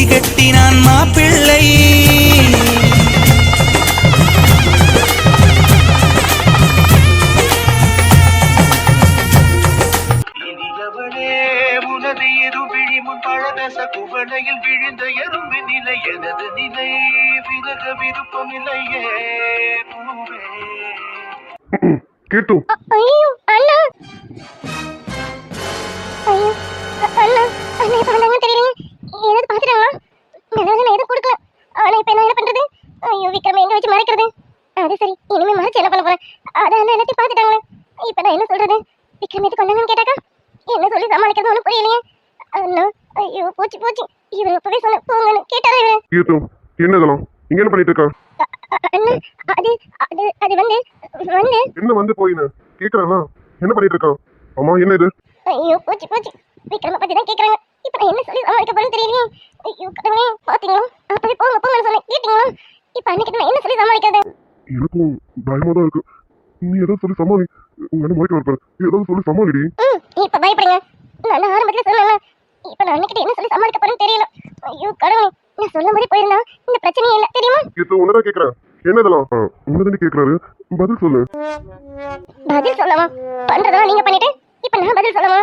தாலி கட்டினான் மாப்பிள்ளை. உனது இருவிழி முன் பழதச குவளையில் விழுந்த எறும்பு நிலை எனது நிலை விலக விருப்பமில்லையே பூவே. கேட்டு ஐயோ அண்ணா, ஐயோ அண்ணா, அண்ணா இப்ப வந்தாங்க தெரியல. ஏதாவது பாத்துட்டாங்களா? நல்லது நான் எதுவும் கொடுக்கல. ஆனா இப்ப என்ன பண்றது? ஐயோ விக்ரம் எங்க வச்சு மறைக்கிறது? அது சரி, இனிமே மறைச்சு என்ன பண்ண போறேன்? அதான் அண்ணா எல்லாத்தையும் பாத்துட்டாங்களே. இப்ப நான் என்ன சொல்றது? விக்ரம் எதுக்கு வந்தாங்கன்னு கேட்டாக்கா என்ன சொல்லி சமாளிக்கிறது ஒன்றும் புரியலையே. அண்ணா ஐயோ போச்சு போச்சு. இவர் அப்பவே சொன்ன போங்கன்னு கேட்டாரா இவரு? கேட்டு என்ன இதெல்லாம் இங்க என்ன பண்ணிட்டு இருக்கா? அண்ணா அது அது அது வந்து வந்து என்ன வந்து போயின்னு கேக்குறானா? என்ன பண்ணிட்டு இருக்கான்? அம்மா என்ன இது? ஐயோ போச்சு போச்சு. விக்ரம பத்தி தான் கேக்குறாங்க. இப்ப நான் என்ன சொல்லி சமாளிக்க போறேன்னு தெரியலையே. ஐயோ கடவுளே, பாத்தீங்களா? அப்பவே போங்க போங்கன்னு சொன்னேன், கேட்டீங்களா? இப்ப அன்னைக்கு நான் என்ன சொல்லி சமாளிக்கிறது? எனக்கும் பயமா தான் இருக்கு. நீ ஏதாவது சொல்லி சமாளி. உங்க முறைக்க வரப்பாரு, ஏதாவது சொல்லி சமாளிடி. இப்ப பயப்படுங்க. நான் ஆரம்பத்துல சொன்னேன்ல, இப்ப நான் அன்னைக்கு என்ன சொல்லி சமாளிக்க போறேன்னு தெரியல. ஐயோ கடவுளே, நான் சொல்லும் போதே போயிருந்தா இந்த பிரச்சனையே இல்ல தெரியுமா? கேட்டு உன்னதான் கேக்குறேன். என்ன இதெல்லாம்? உன்னதானே கேக்குறாரு, பதில் சொல்லு. பதில் சொல்லவா? பண்றதெல்லாம் நீங்க பண்ணிட்டு இப்ப நான் பதில் சொல்லவா?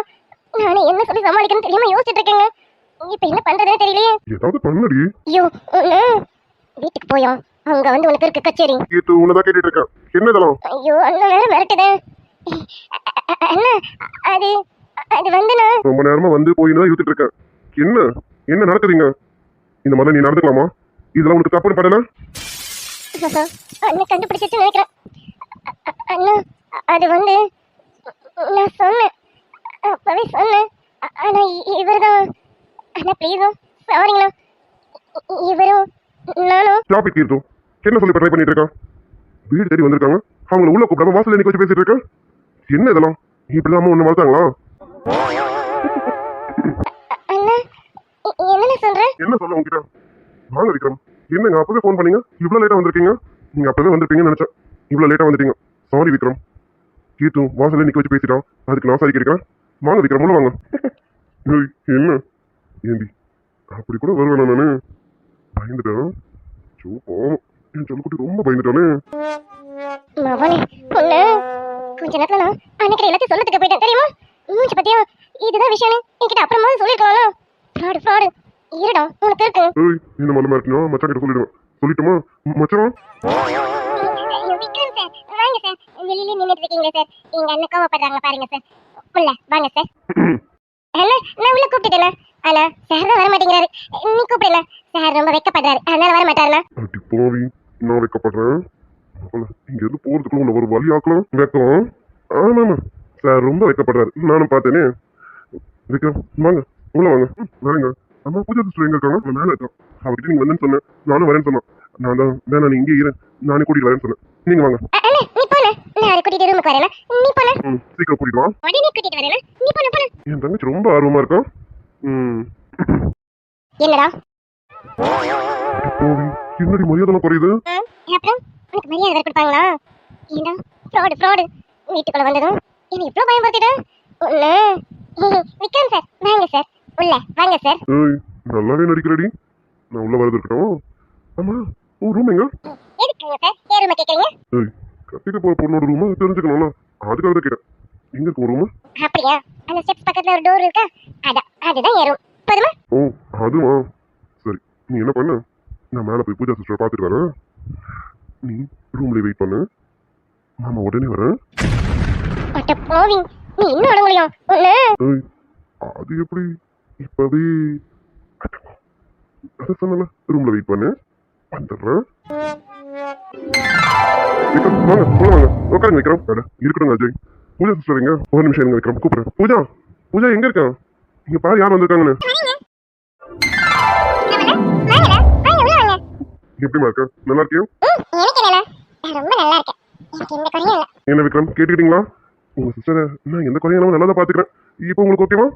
நானே என்ன சொல்லி சமாளிக்கணும்னு தெரியாம யோசிச்சுட்டு இருக்கேங்க. இப்ப என்ன பண்றதுன்னு தெரியலையே. ஏதாவது பண்ணடி. ஐயோ ஒண்ணு வீட்டுக்கு போயா, அங்க வந்து உனக்கு இருக்கு கச்சேரி. கேட்டு உன்னதான் கேட்டுட்டு இருக்கேன். என்ன இதெல்லாம்? ஐயோ அண்ணா வேற மிரட்டுதே. அண்ணா அது அது வந்து நான் ரொம்ப நேரமா வந்து போயின்னு தான் யோசிச்சுட்டு இருக்கேன். என்ன என்ன நடக்குதுங்க? இந்த மாதிரி நீ நடந்துக்கலாமா? இதெல்லாம் உனக்கு தப்புன்னு படல? அண்ணன் கண்டுபிடிச்சிட்டு நினைக்கிறேன். அண்ணா அது வந்து நான் சொன்னேன், அப்பவே சொன்னேன். ஆனா இவர்தான். அண்ணா ப்ளீஸும் சாரிங்கண்ணா. இவரும் நானும் டாபிக் தீர்த்தோம். என்ன சொல்லி ட்ரை பண்ணிட்டு இருக்கான்? வீடு தேடி வந்திருக்காங்க, அவங்களை உள்ள கூப்பிடாம வாசல்ல நிக்க வச்சு பேசிட்டு இருக்கேன். என்ன இதெல்லாம்? இப்படிதான் ஒண்ணு வளர்த்தாங்களா? அண்ணா என்ன சொல்ற? என்ன சொல்ல உங்ககிட்ட? வாங்க விக்ரம். என்னங்க அப்பவே ஃபோன் பண்ணீங்க, இவ்வளவு லேட்டா வந்திருக்கீங்க? நீங்க அப்பவே வந்திருப்பீங்கன்னு நினைச்சேன், இவ்வளவு லேட்டா வந்துட்டீங்க. சாரி விக்ரம். கீத்து வாசல்ல நிக்க வச்சு பேசிட்டான், அதுக்கு நான் சாரி கேட்கிறேன். வாங்க விக்ரம், உள்ள வாங்க. என்ன ஏண்டி அப்படி கூட வருவேன் நானு? பயந்துட்டேன். போவோம், என் சொல்லுக்குட்டி ரொம்ப பயந்துட்டானே. மவனே பொண்ணு, கொஞ்ச நேரத்துல நான் அன்னைக்கு எல்லாத்தையும் சொல்லத்துக்கு போயிட்டேன் தெரியுமா? மூஞ்சி பத்தியா? இதுதான் விஷயம். என்கிட்ட அப்புறமா சொல்லிருக்கலாம். Fraud fraud. இருடா உனக்கு இருக்கு. ஏய் இந்த மாதிரி மாட்டினா மச்சான் கிட்ட சொல்லிடுவேன். சொல்லிட்டுமா மச்சான்? விக்ரம் சார் வாங்க சார். வெளியில நின்னுட்டு இருக்கீங்க சார். எங்க அண்ணன் கோவப்படுறாங்க பாருங்க சார். உள்ள வாங்க சார். அண்ணா நான் உள்ள கூப்பிட்டுட்டேன். ஆனா சார் தான் வர மாட்டேங்கிறாரு. நீ கூப்பிடுங்க. சார் ரொம்ப வெக்கப்படுறாரு, அதனால வர மாட்டாருண்ணா. அடி போவி, நான் வைக்கப்படுறேன். இங்க இருந்து போறதுக்குள்ள உன்னை ஒரு வழி ஆக்கலாம். வைக்கம். ஆமா சார் ரொம்ப வைக்கப்படுறாரு, நானும் பார்த்தேனே. விக்ரம் வாங்க, உள்ள வாங்க. வாங்க. அம்மா பூஜா சிஸ்டர் எங்க இருக்காங்க? நான் மேல இருக்கேன். அவர்கிட்ட நீங்க வந்து சொன்னேன், நானும் வரேன்னு சொன்னேன். நான் தான் வேணா நீ இங்கே இரு, நானே கூட்டிட்டு வரேன்னு சொன்னேன். நீங்க வாங்க. அண்ணா நீ போன, நான் கூட்டிட்டு ரூமுக்கு வரேன். நீ போன. சீக்கிரம் கூட்டிட்டு வா. உடனே கூட்டிட்டு வரேன். நீ போன போன. என் தங்கச்சி ரொம்ப ஆர்வமா இருக்கா. என்னடா போவி, என்னடி மரியாதை குறையுது? அப்புறம் உனக்கு மரியாதை வேற கொடுப்பாங்களா? ஏண்டா ஃப்ராடு ஃப்ராடு. வீட்டுக்குள்ள வந்ததும் என்ன இவ்வளவு பயன்படுத்திட்டேன் ஒண்ணு. விக்ரம் சார் வாங்க சார், உள்ள வாங்க சார். ஏய் நல்லாவே நடிக்கிறடி. நான் உள்ள வரது இருக்கட்டும். ஆமா உன் ரூம் எங்க? எதுக்குங்க சார் ஏன் ரூமை கேட்குறீங்க? ஏய் கட்டிக்க போற பொண்ணோட ரூமா தெரிஞ்சுக்கணும்ல, அதுக்காக தான் கேட்டேன். எங்க இருக்கு உன் ரூம்? அப்படியா? அந்த ஸ்டெப்ஸ் பக்கத்துல ஒரு டோர் இருக்கா, அதுதான் ஏன் ரூம். போதுமா? ஓ அதுவா, சரி. நீ என்ன பண்ண, நான் மேலே போய் பூஜா சிஸ்டரை பார்த்துட்டு வரேன். நீ ரூம்ல வெயிட் பண்ணு, மாமா உடனே வரேன். அட்ட போவி, நீ இன்னும் அட முடியும் ஒண்ணு. ஏய் அது எப்படி இப்பவே? அதை சொன்னல, ரூம்ல வெயிட் பண்ணு, வந்துடுறேன். விக்ரம் வாங்க, உள்ள வாங்க, உட்காருங்க விக்ரம். இருக்கட்டும் அஜய். பூஜா சிஸ்டர் எங்க? ஒரு நிமிஷம் இருங்க விக்ரம், கூப்பிடுறேன். பூஜா பூஜா எங்க இருக்கான்? இங்க பாரு யார் வந்திருக்காங்கன்னு. எப்படிமா இருக்க? நல்லா இருக்கியா? என்ன விக்ரம் கேட்டுக்கிட்டீங்களா? உங்க சிஸ்டரை நான் எந்த குறையும் நல்லா தான் பாத்துக்கிறேன். இப்போ உங்களுக்கு ஓகேவா?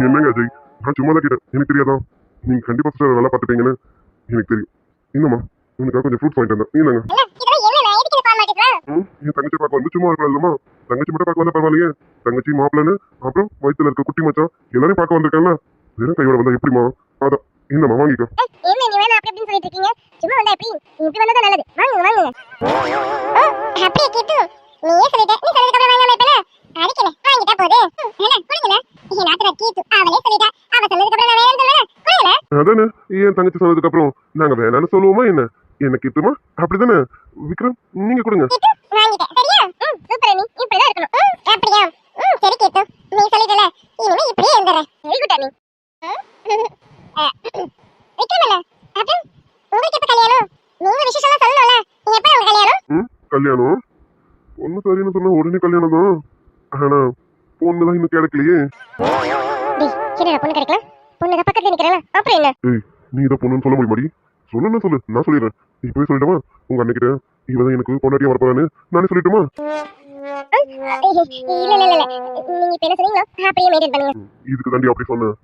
என்னங்க அஜய், நான் சும்மா தான் கேட்டேன், எனக்கு தெரியாதா? நீங்க கண்டிப்பா சிஸ்டரை நல்லா பாத்துட்டீங்கன்னு எனக்கு தெரியும். இன்னுமா உனக்காக கொஞ்சம் ஃப்ரூட்ஸ் வாங்கிட்டு வந்தேன். நீங்க என் தங்கச்சி பார்க்க வந்து சும்மா இருக்கலாம்மா. தங்கச்சி மட்டும் பார்க்க வந்தா பரவாயில்லையே, தங்கச்சி மாப்பிள்ளன்னு அப்புறம் வயிற்றுல இருக்க குட்டி மச்சான் எல்லாரையும் பார்க்க வந்திருக்கேன்ல, வெறும் கையோட வந்தா எப்படிமா? அதான் என்னம்மா வாங்கிக்க. என்ன நீ வேணா அப்படி அப்படின்னு சொல்லிட்டு இருக்கீங்க? சும்மா வந்தா எப்படி? இப்படி வந்தா நல்லது. வாங்குங்க வாங்குங்க. அப்படியே கேட்டு நீயே சொல்லிட்ட. நீ சொல்றதுக்கு அப்புறம் வாங்காம இருப்பல. அதுக்குனே வாங்கிட்டா போதே. என்ன குடுங்கல. நீ நாத்தற கீத்து அவளே சொல்லிட்டா. அவ சொன்னதுக்கு அப்புறம் நான் வேறேன்னு சொல்லல. குடுங்கல. அதானே என் தங்கச்சி சொன்னதுக்கு அப்புறம் நாங்க வேணான்னு சொல்லுவோமா என்ன? என்ன கிட்டுமா? அப்படிதானே விக்ரம், நீங்க கொடுங்க. வாங்கிட்டேன் சரியா? சூப்பர் நீ இப்படிதான் இருக்கணும். அப்படியா? சரி கேட்டு நீ சொல்லிட்டல. இனிமே இப்படியே இருந்துறேன். வெரி குட் நீ. விக்ரமல அப்புறம் உங்களுக்கு எப்ப கல்யாணம்? நீங்க விசேஷமா சொல்லணும்ல. எப்ப உங்க கல்யாணம்? கல்யாணம் பொண்ணு சரின்னு சொன்னா உடனே கல்யாணம் தான். ஆனா பொண்ணுதான் இன்னும் கிடைக்கலையே. டேய் என்னடா பொண்ணு கிடைக்கல? பொண்ணு தான் பக்கத்துல நிக்கறல. அப்புறம் என்ன? ஏய், நீ இதை பொண்ணுன்னு சொல்ல முடியுமாடி? சொல்லணும் சொல்லு, நான் சொல்லிடுறேன். இப்பவே சொல்லிட்டோமா உங்க அன்னைக்கிட்ட இவதான் எனக்கு பொண்டாட்டியா வரப்போறான்னு நானே சொல்லிட்டுமா? இல்ல இல்ல இல்ல நீங்க இப்ப என்ன சொன்னீங்களோ அப்படியே மெயின்டைன் பண்ணுங்க. இதுக்கு தாண்டி அப்படி சொன்னேன்.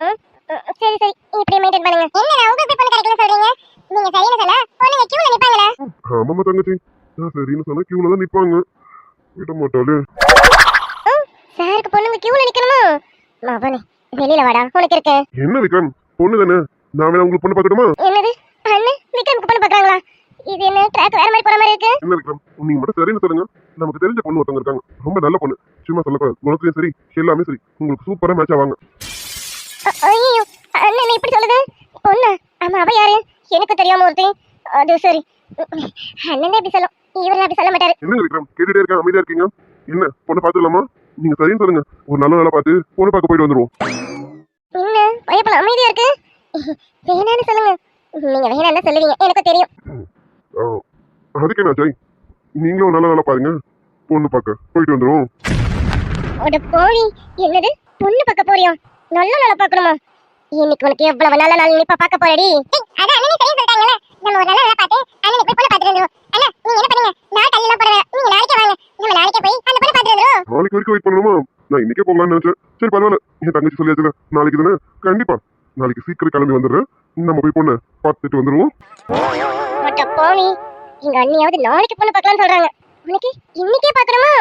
சரி சரி இப்படியே மெயின்டைன் பண்ணுங்க. என்னடா உங்களுக்கு பொண்ணு கிடைக்கல சொல்றீங்க? நீங்க சரின்னு சொன்னா பொண்ணுங்க கியூல நிப்பாங்களா? ஆமாமா தங்கச்சி, நான் சரின்னு சொன்னா கியூல தான் நிப்பாங்க. விட மாட்டாளே. சாருக்கு பொண்ணுங்க கியூல நிக்கணுமா? மவனே வெளியில வாடா உனக்கு இருக்கு. என்ன விக்ரம், பொண்ணு தானே, நான் வேணா உங்களுக்கு பொண்ணு பார்க்கட்டுமா? என்னது அண்ணே விக்ரம்க்கு பொண்ணு பார்க்கறாங்களா? இது என்ன ட்ராக் வேற மாதிரி போற மாதிரி இருக்கு. என்ன விக்ரம், நீங்க மட்டும் சரின்னு சொல்லுங்க. நமக்கு தெரிஞ்ச பொண்ணு ஒருத்தவங்க இருக்காங்க, ரொம்ப நல்ல பொண்ணு. சும்மா சொல்லக்கூடாது, குணத்துலயும் சரி எல்லாமே சரி, உங்களுக்கு சூப்பரா மேட்ச் ஆவாங்க. ஐயோ அண்ணன் இப்படி சொல்லுது. பொண்ணு ஆமா அவ யாரு? எனக்கு தெரியாம ஒருத்தி. அது சரி அண்ணன் இப்படி சொல்லும், இவரெல்லாம் அப்படி சொல்ல மாட்டாரு. என்ன விக்ரம் கேட்டுட்டே இருக்கேன், அமைதியா இருக்கீங்க. என்ன பொண்ணு பார்த்துடலாமா? நீங்க சரின்னு சொல்லுங்க, ஒரு நல்ல நாளா பார்த்து பொண்ணு பார்க்க போயிட்டு வந்துருவோம். என்ன பயப்பட அமைதியா இருக்கு? வேணான்னு சொல்லுங்க. நீங்க வேணான்னு சொல்லுவீங்க எனக்கு தெரியும். அதுக்கு என்ன ஜெய், நீங்களும் ஒரு நல்ல நாளா பாருங்க, பொண்ணு பார்க்க போயிட்டு வந்துருவோம். அட போய் என்னது பொண்ணு பார்க்க போறியா? நல்ல நாள பார்க்கணுமா? இன்னைக்கு உனக்கு எவ்வளவு நல்ல நாள் நீ பார்க்க போறடி? அதான் அண்ணனே சரியா சொல்றாங்கல. நம்ம ஒரு நல்ல நாள பார்த்து அண்ணனுக்கு போய் பொண்ணு பார்த்துட்டு வந்துருவோம். அண்ணா நீங்க என்ன பண்ணுங்க? நான் கல்யாணம் போறேன். நீங்க நாளைக்கே வாங்க. நம்ம நாளைக்கே போய் அந்த பொண்ணு பார்த்துட்டு வந்துருவோம். நாளைக்கு வரைக்கும் வெயிட் பண்ணணுமா? நான் இன்னைக்கே போகலாம்னு நினைச்சேன். சரி பரவாயில்ல, என் தங்கச்சி சொல்லியாச்சுல, நாளைக்கு தானே, கண்டிப்பா நாளைக்கு சீக்கிரம் கிளம்பி வந்துடுறேன். நம்ம போய் பொண்ணு பார்த்துட்டு வந்துருவோம். அட போய் எங்க அண்ணியாவது நாளைக்கு பொண்ணு பார்க்கலாம்னு சொல்றாங்க. உனக்கு இன்னைக்கே பார்க்கணுமா?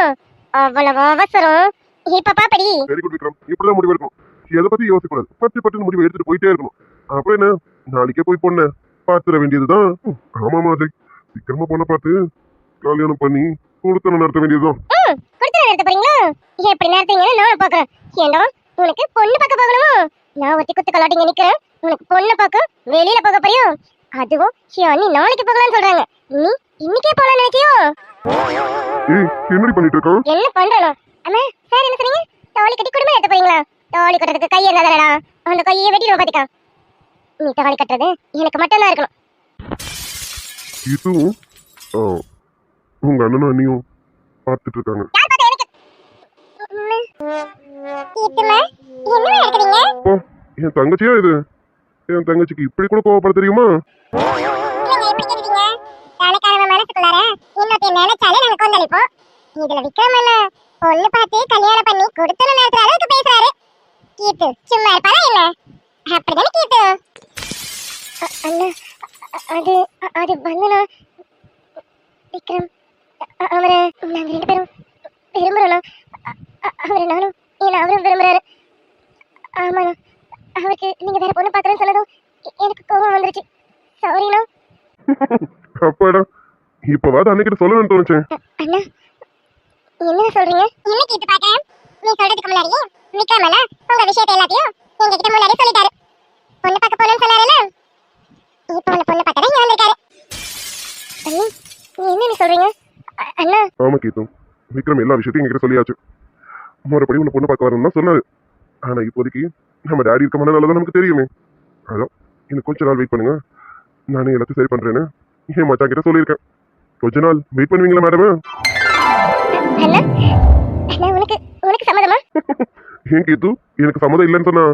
அவ்வளவு அவசரம். இப்ப பாப்படி. வெரி குட் விக்ரம், இப்படிதான் முடிவு எடுக்கணும். எதை பத்தி யோசிக்க கூடாது, பட்டு முடிவு எடுத்துட்டு போயிட்டே இருக்கணும். அப்புறம் என்ன, நாளைக்கே போய் பொண்ணை பார்த்துட வேண்டியதுதான். ஆமாமா அஜய், சீக்கிரமா பொண்ணை பார்த்து கல்யாணம் பண்ணி கொடுத்தன நடத்த வேண்டியதுதான். கொடுத்தன நடத்த போறீங்களா? எப்படி நடத்தீங்கன்னு நான் பாக்குறேன். ஏண்டா உனக்கு பொண்ணு பார்க்க போகணுமா? நான் ஒருத்தி குத்து கலாட்டிங்க நிக்கிறேன். உனக்கு பொண்ணு பார்க்க வெளியில போக போறியா? அதுவும் அண்ணி நாளைக்கு போகலாம்னு சொல்றாங்க. நீ இன்னைக்கே போகலாம்னு நினைக்கியோ? ஏய், என்னடி பண்ணிட்டு இருக்கான்? என்ன பண்றணும்? அம்மா சார் என்ன சொன்னீங்க? தாலி கட்டி குடும்பம் எடுத்து போறீங்களா? தாலி கட்டுறதுக்கு கை என்னடா? அந்த கையை வெட்டிடுவோம் பாத்துக்கா. நீ தாலி கட்டுறது எனக்கு மட்டும் தான் இருக்கணும். இதுவும் உங்க அண்ணனும் அண்ணியும் பார்த்துட்டு இருக்காங்க. ஓ, என் தங்கச்சியா இது? என் தங்கச்சிக்கு இப்படி கூட கோவப்பட தெரியுமா? இதுல விக்ரம் என்ன பொண்ணு பார்த்து கல்யாணம் பண்ணி கொடுத்தன நேரத்துல அளவுக்கு பேசுறாரு. கீத்து சும்மா இருப்பாரா என்ன? அப்படிதானே கீத்து? அண்ணா அது அது வந்தனா விக்ரம் அவரை நாங்க ரெண்டு பேரும் விரும்புறோம். அவரை நானும் இல்ல அவரும் விரும்புறாரு. ஆமாண்ணா அவருக்கு நீங்க வேற பொண்ணு பாக்குறேன்னு சொன்னதும் எனக்கு கோபம் வந்துருச்சு. சாரிண்ணா. அப்பாடா, இப்பவாது அன்னைக்கு சொல்லணும்னு தோணுச்சேன். அண்ணா என்ன சொல்றீங்க? என்ன கேட்டு பாக்கறேன். நீ சொல்றதுக்கு முன்னாடியே விக்ரம் அண்ணா உங்க விஷயத்தை எல்லாத்தையும் எங்க கிட்ட முன்னாடி சொல்லிட்டாரு. பொண்ணு பார்க்க போறேன்னு சொன்னாருல, இப்போ பொண்ணு பார்க்க தான் வந்திருக்காரு. அண்ணி என்ன சொல்றீங்க? அண்ணா ஆமா கீதம், விக்ரம் எல்லா விஷயத்தையும் எங்ககிட்ட சொல்லியாச்சு. மறுபடி உன்னை பொண்ணு பார்க்க வரணும்னு தான் சொன்னாரு. ஆனா இப்போதைக்கு நம்ம டாடி இருக்க மனநலதான் நமக்கு தெரியுமே. அதான் இன்னும் கொஞ்ச நாள் வெயிட் பண்ணுங்க, நானே எல்லாத்தையும் சரி பண்றேன்னு என் மச்சான் கிட்ட சொல்லியிருக்கேன். கொஞ்ச நாள் வெயிட் பண்ணுவீங்களா மேடம்? அண்ணா அண்ணா உனக்கு உனக்கு சம்மதமா? ஏன் கீது, எனக்கு சம்மதம் இல்லைன்னு சொன்னா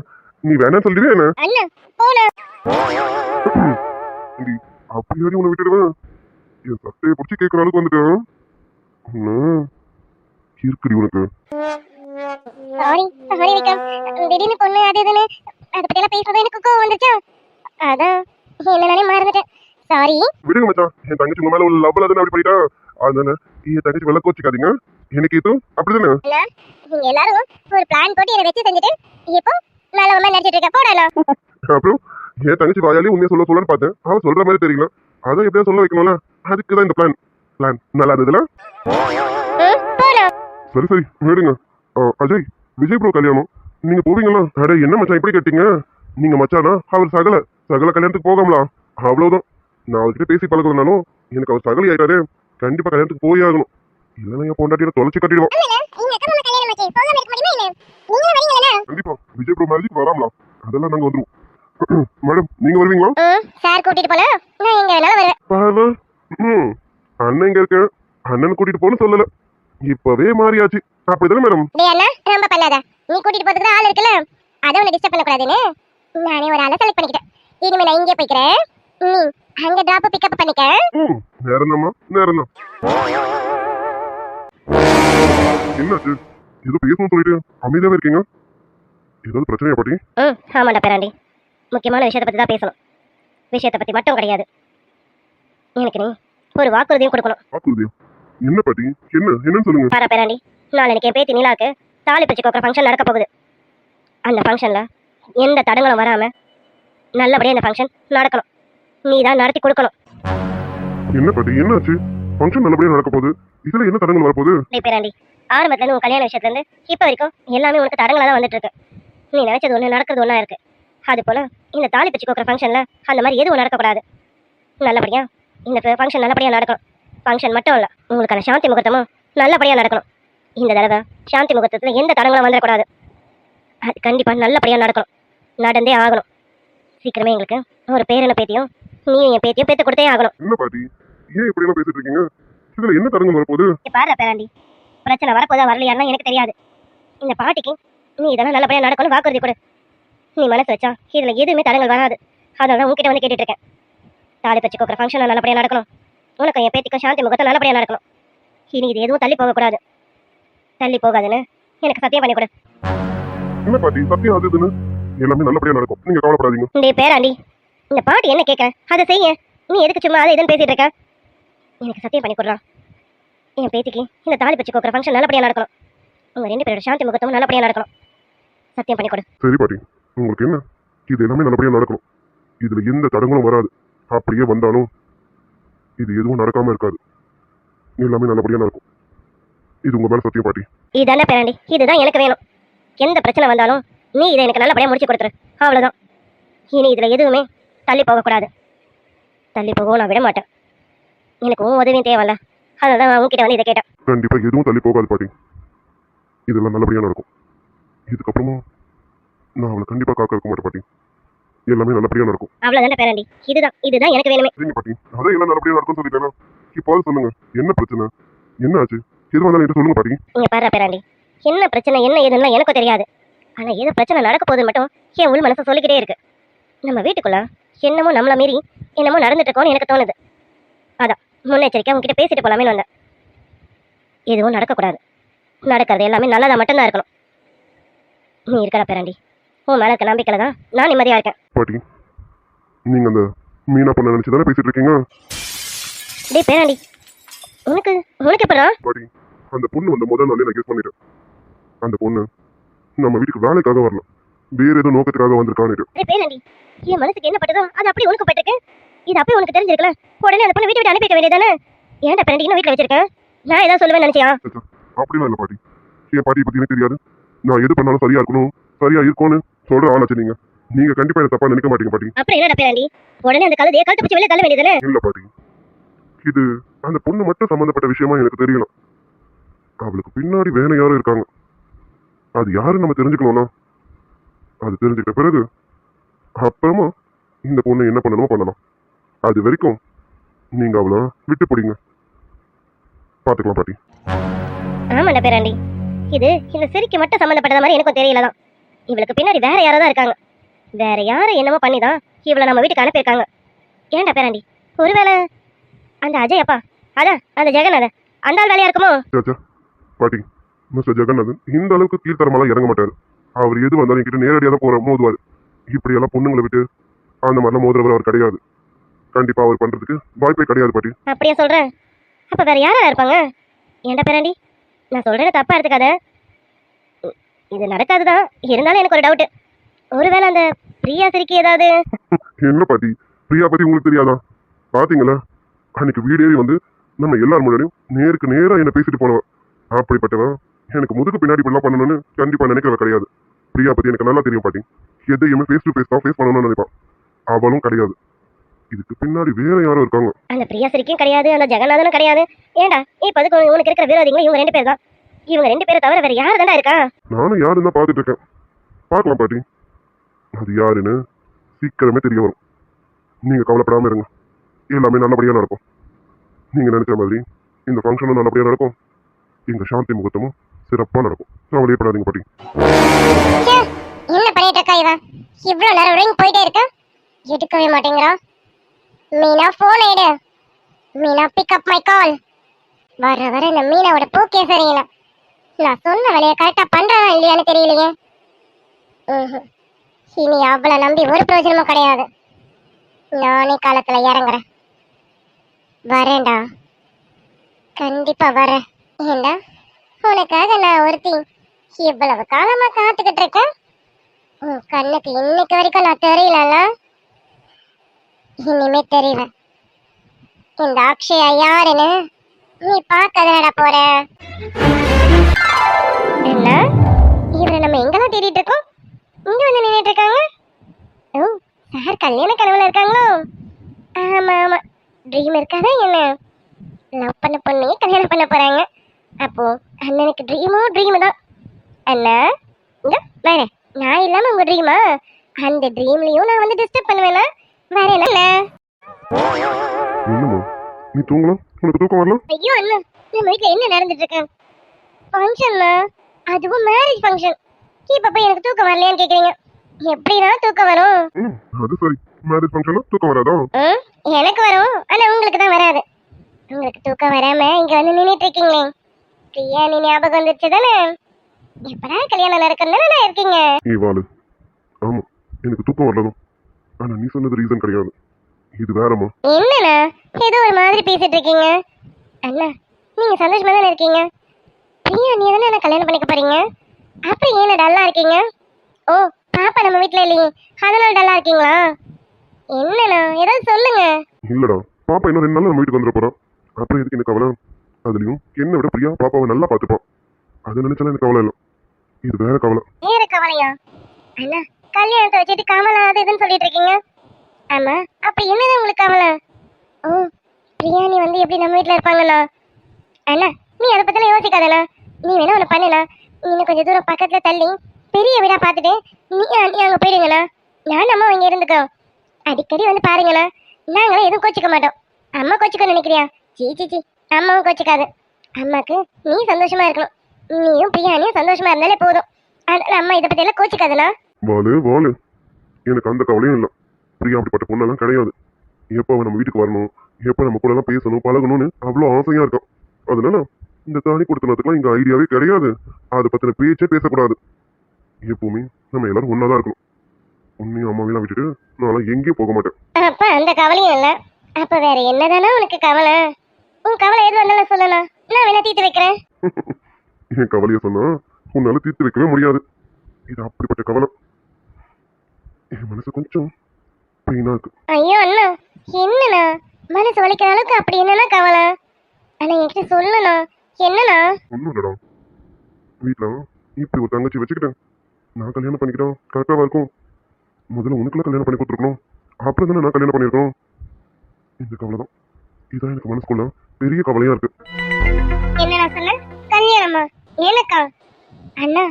நீ வேணான்னு சொல்லிடுவே என்ன? அண்ணா போல அப்படியாடி உன்னை விட்டுடுவேன்? என் சட்டையை பிடிச்சி கேட்கற அளவுக்கு வந்துட்டேன். இருக்குடி உனக்கு. சாரி சாரி விக்ரம், திடீர்னு பொண்ணு அது இதுன்னு அதை பத்தி எல்லாம் பேசுறது எனக்கு கோவம் வந்துச்சா, அதான் என்ன நானே மறந்துட்டேன். சாரி. விடுங்க மச்சான், என் தங்கச்சி உங்க மேல உள்ள லவ்ல தானே அப்படி பண்ணிட்டா. அதனால என் தங்கச்சி வெள்ள கோச்சிக்காதீங்க. எனக்கு இது அப்படிதானே? நீங்க எல்லாரும் ஒரு பிளான் போட்டு என்ன வச்சு செஞ்சுட்டு இப்போ நல்ல மாதிரி நடிச்சிட்டு இருக்க போடலாம். அப்புறம் என் தங்கச்சி வாயாலே உண்மையை சொல்லலான்னு பார்த்தேன். அவ சொல்ற மாதிரி தெரியல. அதை எப்படியா சொல்ல வைக்கணும்ல, அதுக்கு தான் இந்த பிளான் நல்லா இருந்ததுல. போலாம். சரி சரி விடுங்க. அஜய், விஜய் ப்ரோ கல்யாணம் நீங்க போவீங்களா? அட என்ன மச்சான் இப்படி கேட்டீங்க? நீங்க மச்சானா அவர் சகல கல்யாணத்துக்கு போகாமலாம். அவ்வளவுதான். நான் அவர்கிட்ட பேசி பழகிறதுனாலும் எனக்கு அவர் சகலி ஆயிட்டாரு. கண்டிப்பா கல்யாணத்துக்கு போய் ஆகணும். இல்லைன்னா என் பொண்டாட்டியில தொலைச்சு கட்டிடுவோம். கண்டிப்பா விஜய் ப்ரோ மேரேஜுக்கு வராமலாம். அதெல்லாம் நாங்க வந்துருவோம். மேடம் நீங்க வருவீங்களா? சார் கூட்டிட்டு போல நான் எங்க வேணாலும் வருவேன். பாருங்க. அண்ணன் இங்க இருக்கு. அண்ணன் கூட்டிட்டு போன்னு சொல்லல. இப்பவே மாறியாச்சு. அப்படிதானே மேடம்? டேய் அண்ணா ரொம்ப பண்ணாத. நீ கூட்டிட்டு போறதுக்கு ஆள் இருக்குல்ல, அத உன்னை டிஸ்டர்ப் பண்ண கூடாதுன்னு நானே ஒரு ஆளை செலக்ட் பண்ணிக்கிட்டேன். இனிமே நான் இங்கே போய்க்கிறேன். நீ அங்க டிராப் பிக்கப் பண்ணிக்க. நேரம்தாம்மா நேரம்தான். என்னாச்சு? ஏதோ பேசணும்னு சொல்லிட்டு அமைதியாவே இருக்கீங்க. ஏதாவது பிரச்சனையா பாட்டி? ஆமாண்டா பேராண்டி, முக்கியமான விஷயத்தை பத்தி தான் பேசணும். விஷயத்தை பத்தி மட்டும் கிடையாது, எனக்கு நீ ஒரு வாக்குறுதியும் கொடுக்கணும். வாக்குறுதியா? என்ன பாட்டி? என்னன்னு சொல்லுங்க. பாரா பேராண்டி, நாளைக்கு என் பேத்தி நிலாக்கு தாலி பிரிச்சு கோக்குற ஃபங்க்ஷன் நடக்க போகுது. அந்த ஃபங்க்ஷன்ல எந்த தடங்களும் வராம நல்லபடியா இந்த ஃபங்க்ஷன் நடக்கணும். நீ தான் நடத்தி கொடுக்கணும். என்ன பாட்டி என்னாச்சு? ஃபங்க்ஷன் நல்லபடியா நடக்க போகுது. இதுல என்ன தடங்கள் வரப்போகுது? டேய் பேராண்டி, ஆரம்பத்துல இருந்து உன் கல்யாண விஷயத்துல இருந்து இப்ப வரைக்கும் எல்லாமே உனக்கு தடங்களா தான் வந்துட்டு இருக்கு. நீ நினைச்சது ஒண்ணு நடக்கிறது ஒண்ணா இருக்கு. அது போல இந்த தாலி பிரிச்சு கோக்குற ஃபங்க்ஷன்ல அந்த மாதிரி எதுவும் நடக்கக்கூடாது. நல்லபடியா இந்த ஃபங்க்ஷன் நல்லபடியா நடக்கணும். ஃபங்க்ஷன் மட்டும் இல்ல, உங்களுக்கான சாந்தி முகூர்த்தமும் நல்லபடியா நடக்கணும். இந்த தடவை சாந்தி முகூர்த்தத்துல எந்த தடங்களும் வந்துடக்கூடாது. அது கண்டிப்பா நல்லபடியா நடக்கணும். நடந்தே ஆகணும். சீக்கிரமே எங்களுக்கு ஒரு பேரனை பேத்தியும் நீயும் என் பேத்தியும் பேத்து கொடுத்தே ஆகணும். என்ன பாட்டி ஏன் இப்படி எல்லாம் பேசிட்டு இருக்கீங்க? இதுல என்ன தடங்கள் வரப்போகுது? பாரு பேராண்டி, பிரச்சனை வரப்போதா வரலையான்னா எனக்கு தெரியாது. இந்த பாட்டிக்கு நீ இதெல்லாம் நல்லபடியா நடக்கணும் வாக்குறுதி கொடு. நீ மனசு வச்சா இதுல எதுவுமே தடங்கள் வராது. அதனால உன்கிட்ட வந்து கேட்டுட்டு இருக்கேன். தாலி பச்சு கோக்குற ஃபங்க்ஷன் நல்லபடியா நடக்கணும். உனக்கு என் பேத்திக்கும் சாந்தி முகத்தை நல்லபடியா நடக்கணும். இனி இது எதுவும் தள்ளி போகக்கூடாது. தள்ளி போகாதுன்னு எனக்கு சத்தியம் பண்ணி கொடு. என்ன பாட்டி சத்தியம் அது இதுன்னு எல்லாமே நல்லபடியா நடக்கும். நீங்க கவலைப்படாதீங்க. டேய் பேராண்டி, இந்த பாட்டி என்ன கேட்க அதை செய்ய. நீ எதுக்கு சும்மா அதை இதுன்னு பேசிட்டு இருக்க? எனக்கு சத்தியம் பண்ணி கொடுறான். என் பேத்திக்கு இந்த தாலி பச்சு கோக்குற ஃபங்க்ஷன் நல்லபடியா நடக்கணும். உங்க ரெண்டு பேரோட சாந்தி முகத்தமும் நல்லபடியா நடக்கணும். சத்தியம் பண்ணி கொடு. சரி பாட்டி, உங்களுக்கு என்ன? இது எல்லாமே நல்லபடியா நடக்கணும். இதுல எந்த தடங்களும் வராது. அப்படியே வந்தாலும் இது எதுவும் நடக்காம இருக்காது. எல்லாமே நல்லபடியா நடக்கும். இது உங்க மேல சத்தியம் பாட்டி. இதானே பேராண்டி, இதுதான் எனக்கு வேணும். எந்த பிரச்சனை வந்தாலும் நீ இதை எனக்கு நல்லபடியா முடிச்சு கொடுத்துரு. அவ்வளவுதான். இனி இதுல எதுவுமே தள்ளி போகக்கூடாது. தள்ளி போகவும் நான் விட மாட்டேன். எனக்கு உன் உதவியும் தேவையில்ல. அதனால நான் உன்கிட்ட வந்து இதை கேட்டேன். கண்டிப்பா எதுவும் தள்ளி போகாது பாட்டி. இதெல்லாம் நல்லபடியா நடக்கும். இதுக்கப்புறமும் நான் அவளை கண்டிப்பா காக்க இருக்க மாட்டேன் பாட்டி. எல்லாமே நல்லபடியா நடக்கும். அவ்வளவுதானே பேராண்டி, இதுதான் எனக்கு வேணுமே. சரிங்க பாட்டி, அதே எல்லாம் நல்லபடியா நடக்கும்னு சொல்லிட்டேன்னா இப்போ சொல்லுங்க, என்ன பிரச்சனை? என்ன ஆச்சு? எது வந்தாலும் என்கிட்ட சொல்லுங்க பாட்டி. இங்க பாரு பேராண்டி, என்ன பிரச்சனை என்ன ஏதுன்னா எனக்கும் தெரியாது. ஆனா ஏதோ பிரச்சனை நடக்க போகுது மட்டும் என் உள் மனசு சொல்லிக்கிட்டே இருக்கு. நம்ம வீட்டுக்குள்ள என்னமோ நம்மள மீறி என்னமோ நடந்துட்டு இருக்கோன்னு எனக்கு தோணுது. அதான் முன்னெச்சரிக்கை உங்ககிட்ட பேசிட்டு போலாமேன்னு வந்தேன். எதுவும் நடக்கக்கூடாது. நடக்கிறது எல்லாமே நல்லதா மட்டும்தான் இருக்கணும். நீ இருக்கடா பேராண்டி, உன் மேல இருக்க நம்பிக்கையில தான் நான் நிம்மதியா இருக்கேன். பாட்டி நீங்க அந்த மீனா பொண்ணை நினைச்சு தானே பேசிட்டு இருக்கீங்க? டேய் பேராண்டி, உனக்கு எப்படா? பாட்டி அந்த பொண்ணு வந்த முதல் நாளே நான் கெஸ் பண்ணிட்டேன். அந்த பொண்ணு நம்ம வீட்டுக்கு வேலைக்காக வரலாம், வேற ஏதோ நோக்கத்துக்காக வந்திருக்கான்னு. டேய் பேராண்டி, என் மனசுக்கு என்ன பட்டதோ அது அப்படியே உனக்கு பட்டிருக்கு. இது அப்படியே உனக்கு தெரிஞ்சிருக்கல. உடனே அந்த பொண்ணை வீட்டை விட்டு அனுப்பிக்க வேண்டியதானே? ஏன்டா பேராண்டி இன்னும் வீட்டில் வச்சிருக்கேன்? நான் ஏதாவது சொல்லுவேன்னு நினைச்சியா? அப்படிலாம் இல்லை பாட்டி. என் பாட்டியை பத்தி எனக்கு தெரியாது. நான் எது பண்ணாலும் சரியா இருக்கணும், சரியா இருக்கும்னு சொல்ற ஆளாச்சு நீங்க. நீங்க கண்டிப்பா என்ன தப்பா நினைக்க மாட்டீங்க பாட்டி. அப்புறம் என்னடா பேராண்டி, உடனே அந்த கழுதையை கழுத்து பிடிச்சி வெளியே தள்ள வேண்டியதானே? இல்ல பாட்டி, இது அந்த பொண்ணு மட்டும் சம்பந்தப்பட்ட விஷயமா எனக்கு தெரியணும். அவளுக்கு பின்னாடி வேற யாரும் இருக்காங்க. அது யாருன்னு நம்ம தெரிஞ்சுக்கணும்னா அது தெரிஞ்சுக்கிட்ட பிறகு அப்புறமா இந்த பொண்ணு என்ன பண்ணணுமோ பண்ணலாம். அது வரைக்கும் நீங்க அவளை விட்டு பிடிங்க, பாத்துக்கலாம் பாட்டி. ஆமாண்டா பேராண்டி, இது இந்த சிரிக்கு மட்டும் சம்மந்தப்பட்டத மாதிரி எனக்கும் தெரியலதான். இவளுக்கு பின்னாடி வேற யாரோ தான் இருக்காங்க. வேற யாரும் என்னமோ பண்ணிதான் இவளை நம்ம வீட்டுக்கு அனுப்பியிருக்காங்க. ஏன்டா பேராண்டி, ஒருவேளை அந்த அஜய் அப்பா, அதான் அந்த ஜெகநாதன் அந்த ஆள் வேலையா இருக்குமோ? பாட்டி மிஸ்டர் ஜெகநாதன் இந்த அளவுக்கு கீழ்த்தரமெல்லாம் இறங்க மாட்டாரு. அவர் எது வந்தாலும் என்கிட்ட நேரடியாக தான் மோதுவார். இப்படி எல்லாம் பொண்ணுங்களை விட்டு அந்த மாதிரிலாம் மோதுறவர் அவர் கிடையாது. கண்டிப்பா அவர் பண்றதுக்கு வாய்ப்பே கிடையாது பாட்டி. அப்படியே சொல்றேன். அப்ப வேற யாரா இருப்பாங்க? ஏன்டா பேராண்டி, நான் சொல்றேன்னு தப்பா எடுத்துக்காத. இது நடக்காதுதான், இருந்தாலும் எனக்கு ஒரு டவுட். ஒருவேளை அந்த பிரியா சிரிக்கு ஏதாவது என்ன பாட்டி, பிரியா பத்தி உங்களுக்கு தெரியாதா? பாத்தீங்களா, அன்னைக்கு வீடியோவே வந்து நம்ம எல்லார் முன்னாடியும் நேருக்கு நேரா என்ன பேசிட்டு போனவன். அப்படிப்பட்டவன் எனக்கு முதுகு பின்னாடி இப்படிலாம் பண்ணணும்னு கண்டிப்பா நினைக்கிறவ கிடையாது. பிரியா பத்தி எனக்கு நல்லா தெரியும் பாட்டி. எதையுமே ஃபேஸ் டு ஃபேஸ் தான் ஃபேஸ் பண்ணணும்னு நினைப்பான். அவளும் கிடையாது. இதுக்கு பின்னாடி வேற யாரோ இருக்காங்க. அந்த பிரியா சிரிக்கும் கிடையாது, அந்த ஜெகநாதனும் கிடையாது. ஏண்டா இப்ப அதுக்கு உனக்கு இருக்கிற விரோதிகளும் இவங்க 2 பேர் தான். இவங்க 2 பேரை தவிர வேற யாரு தாண்டா இருக்கா? நானும் யாருன்னு தான் பார்த்துட்டு இருக்கேன். பார்க்கலாம் பாட்டி, அது யாருன்னு சீக்கிரமே தெரிய வரும். நீங்க கவலைப்படாம இருங்க, எல்லாமே நல்லபடியா நடக்கும். நீங்க நினைக்கிற மாதிரி இந்த ஃபங்க்ஷனும் நல்லபடியா நடக்கும். எங்க சாந்தி முகூர்த்தமும் சிறப்பா நடக்கும். கவலையப்படாதீங்க பாட்டி. என்ன பண்ணிட்டு இருக்கா இவ? இவ்வளவு நேரம் ரிங் போயிட்டே இருக்கா, எடுக்கவே மாட்டேங்கிறா. மீனா போன் எடு. மீனா பிக் அப் மை கால். வர வர இந்த மீனாவோட போக்கே சரியில்லை. நான் சொன்ன வேலையை கரெக்டா பண்றதா இல்லையான்னு தெரியலையே. இனி அவளை நம்பி ஒரு பிரயோஜனமும் கிடையாது. நானே காலத்துல இறங்குறேன். வரேன்டா, கண்டிப்பா வரேன். ஏண்டா உனக்காக நான் ஒருத்தி இவ்வளவு காலமா காத்துக்கிட்டு இருக்கேன். உன் கண்ணுக்கு இன்னைக்கு வரைக்கும் நான் தெரியல, இனிமே தெரியல. இந்த அக்ஷயா யாருன்னு நீ பார்க்கதாடா போற. என்ன இவரை நம்ம எங்கதான் தேடிட்டு இருக்கோம்? இங்க வந்து நின்றுட்டு இருக்காங்க. ஓ, சார் கல்யாண கனவுல இருக்காங்களோ? ஆமா ஆமா, ட்ரீம் இருக்காதா என்ன? லவ் பண்ண பொண்ணையே கல்யாணம் பண்ண போறாங்க. அப்போ அண்ணனுக்கு ட்ரீம் தான். அண்ணா இங்க வேற நான் இல்லாம உங்க ட்ரீமா? அந்த ட்ரீம்லயும் நான் வந்து டிஸ்டர்ப் பண்ணுவேனா? வேற என்ன? என்னம்மா நீ தூங்கலாம், உனக்கு தூக்கம் வரலாம்? ஐயோ அண்ணா, நம்ம வீட்ல என்ன நடந்துட்டு இருக்கு? ஃபங்க்ஷன்னா, அதுவும் மேரேஜ் ஃபங்க்ஷன். இப்ப போய் எனக்கு தூக்கம் வரலையான்னு கேக்குறீங்க. எப்படிதான் தூக்கம் வரும்? அது சரி, மேரேஜ் ஃபங்க்ஷனா தூக்கம் வராதா? எனக்கு வரும், ஆனா உங்களுக்கு தான் வராது. உங்களுக்கு தூக்கம் வராம இங்க வந்து நின்னுட்டு இருக்கீங்களே, பிரியா நீ ஞாபகம் வந்துருச்சு தானே? எப்படா கல்யாணம் நடக்கணும்னு இருக்கீங்க. வாளு, ஆமா எனக்கு தூக்கம் வரலதும், ஆனா நீ சொன்னது ரீசன் கிடையாது, இது வேறமா. என்னண்ணா ஏதோ ஒரு மாதிரி பேசிட்டு இருக்கீங்க? அண்ணா நீங்க சந்தோஷமா தானே இருக்கீங்க? பிரியா நீ தானே என்ன கல்யாணம் பண்ணிக்க போறீங்க. அப்புறம் ஏன் டல்லா இருக்கீங்க? ஓ, பாப்பா நம்ம வீட்ல இல்லையே அதனால டல்லா இருக்கீங்களா? என்னண்ணா ஏதாவது சொல்லுங்க. இல்லடா, பாப்பா இன்னும் 2 நாள் நம்ம வீட்டுக்கு வந்துட போறான். அப்புறம் எதுக்கு எனக்கு கவலை? அதுலயும் என்ன விட பிரியா பாப்பாவை நல்லா பாத்துப்பான். அது நினைச்சாலும் எனக்கு கவலை இல்லை, இது வேற கவலை. வேற கவலையா? அண்ணா கல்யாணத்தை வச்சுட்டு கவலை அது இதுன்னு சொல்லிட்டு இருக்கீங்க. ஆமா, அப்ப என்னதான் உங்களுக்கு கவலை? ஓ, பிரியா நீ வந்து எப்படி நம்ம வீட்ல இருப்பாங்கண்ணா? அண்ணா நீ அதை பத்திலாம் யோசிக்காதண்ணா. நீ வேணா ஒண்ணு பண்ணுண்ணா, இன்னும் கொஞ்சம் தூரம் பக்கத்துல தள்ளி பெரிய வீடா பார்த்துட்டு நீ அங்க போயிடுங்கண்ணா. நான் அம்மா இங்க இருந்துக்கிறோம். அடிக்கடி வந்து பாருங்கண்ணா. நாங்களும் எதுவும் கோச்சிக்க மாட்டோம். அம்மா கோச்சிக்க நினைக்கிறியா? சீ அம்மாவும் கோச்சிக்காது. அம்மாக்கு நீ சந்தோஷமா இருக்கணும். நீயும் பிரியாணியும் சந்தோஷமா இருந்தாலே போதும். அதனால அம்மா இதை பத்தி எல்லாம் கோச்சிக்காதுண்ணா. வாளு, எனக்கு அந்த கவலையும் இல்லை. பிரியா அப்படிப்பட்ட பொண்ணெல்லாம் கிடையாது. எப்போ அவன் நம்ம வீட்டுக்கு வரணும், எப்போ நம்ம கூட எல்லாம் பேசணும் பழகணும்னு அவ்வளோ ஆசையா இருக்கும். அதனால இந்த தாலி கொடுத்தனத்துக்குலாம் இங்க ஐடியாவே கிடையாது. அதை பத்தின பேச்சே பேசக்கூடாது. எப்பவுமே நம்ம எல்லாரும் ஒன்னாதான் இருக்கணும். உன்னையும் அம்மாவையும் விட்டுட்டு நான் எங்கேயும் போக மாட்டேன். அப்ப அந்த கவலையும் இல்ல. அப்ப வேற என்னதானா உனக்கு கவலை? உன் கவலை எது வந்தாலும் சொல்லலாம், நான் வேணா தீர்த்து வைக்கிறேன். என் கவலைய சொன்னா உன்னால தீர்த்து வைக்கவே முடியாது. இது அப்படிப்பட்ட கவலை. என் மனசு கொஞ்சம் பெயினா இருக்கு. ஐயோ அண்ணா, என்னண்ணா மனசு வலிக்கிற அளவுக்கு அப்படி என்னன்னா கவலை? ஆனா என்கிட்ட சொல்லணா. என்னண்ணா? ஒன்றும் இல்லடா, வீட்டுல இப்படி ஒரு தங்கச்சி வச்சுக்கிட்டேன். நான் கல்யாணம் பண்ணிக்கிட்டேன் கரெக்டாக இருக்கும். முதல்ல உனக்குள்ள கல்யாணம் பண்ணி கொடுத்துருக்கணும், அப்புறம் தானே நான் கல்யாணம் பண்ணியிருக்கணும். இந்த கவலை தான், இதான் எனக்கு மனசுக்குள்ள பெரிய கவலையா இருக்கு. என்னண்ணா சொன்ன? கல்யாணமா? எனக்கா? அண்ணா